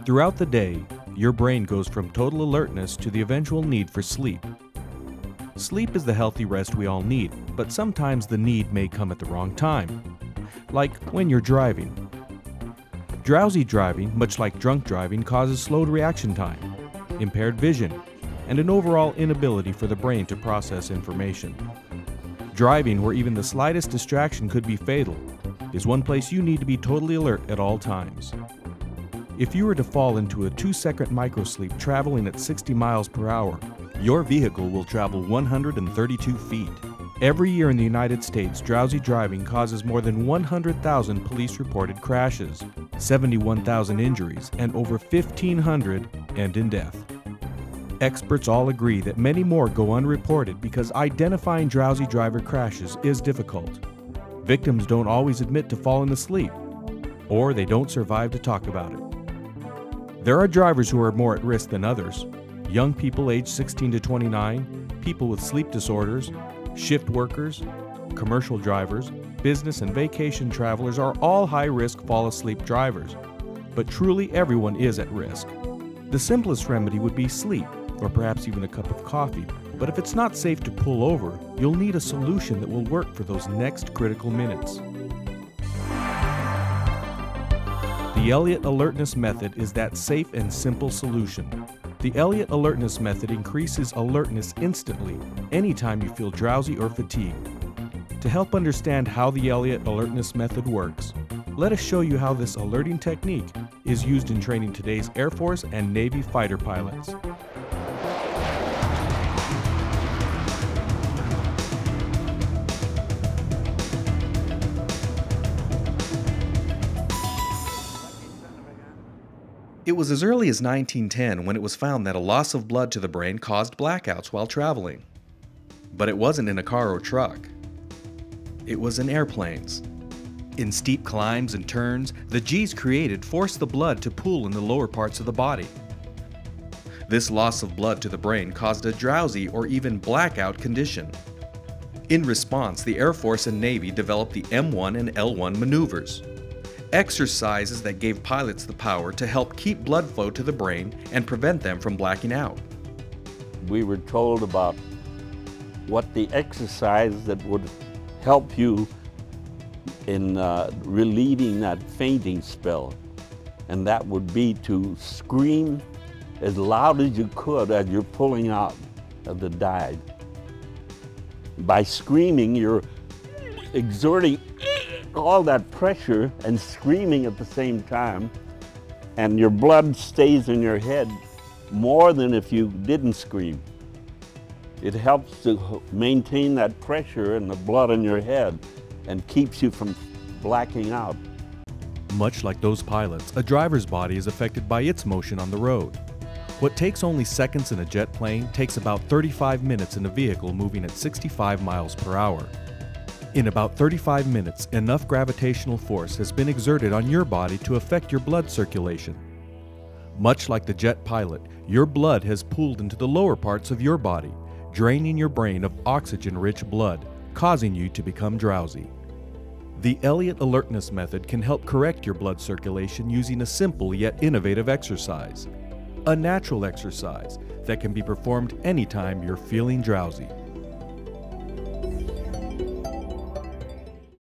Throughout the day, your brain goes from total alertness to the eventual need for sleep. Sleep is the healthy rest we all need, but sometimes the need may come at the wrong time, like when you're driving. Drowsy driving, much like drunk driving, causes slowed reaction time, impaired vision, and an overall inability for the brain to process information. Driving, where even the slightest distraction could be fatal, is one place you need to be totally alert at all times. If you were to fall into a 2-second microsleep traveling at 60 miles per hour, your vehicle will travel 132 feet. Every year in the United States, drowsy driving causes more than 100,000 police-reported crashes, 71,000 injuries, and over 1,500 end in death. Experts all agree that many more go unreported because identifying drowsy driver crashes is difficult. Victims don't always admit to falling asleep, or they don't survive to talk about it. There are drivers who are more at risk than others. Young people aged 16 to 29, people with sleep disorders, shift workers, commercial drivers, business and vacation travelers are all high-risk fall-asleep drivers. But truly everyone is at risk. The simplest remedy would be sleep, or perhaps even a cup of coffee. But if it's not safe to pull over, you'll need a solution that will work for those next critical minutes. The Elliott Alertness method is that safe and simple solution. The Elliott Alertness method increases alertness instantly anytime you feel drowsy or fatigued. To help understand how the Elliott Alertness method works, let us show you how this alerting technique is used in training today's Air Force and Navy fighter pilots. It was as early as 1910 when it was found that a loss of blood to the brain caused blackouts while traveling. But it wasn't in a car or truck. It was in airplanes. In steep climbs and turns, the G's created forced the blood to pool in the lower parts of the body. This loss of blood to the brain caused a drowsy or even blackout condition. In response, the Air Force and Navy developed the M1 and L1 maneuvers, exercises that gave pilots the power to help keep blood flow to the brain and prevent them from blacking out. We were told about what the exercise that would help you in relieving that fainting spell, and that would be to scream as loud as you could as you're pulling out of the dive. By screaming, you're exerting all that pressure and screaming at the same time, and your blood stays in your head more than if you didn't scream. It helps to maintain that pressure and the blood in your head and keeps you from blacking out. Much like those pilots, a driver's body is affected by its motion on the road. What takes only seconds in a jet plane takes about 35 minutes in a vehicle moving at 65 miles per hour. In about 35 minutes, enough gravitational force has been exerted on your body to affect your blood circulation. Much like the jet pilot, your blood has pooled into the lower parts of your body, draining your brain of oxygen-rich blood, causing you to become drowsy. The Elliott Alertness method can help correct your blood circulation using a simple yet innovative exercise. A natural exercise that can be performed anytime you're feeling drowsy.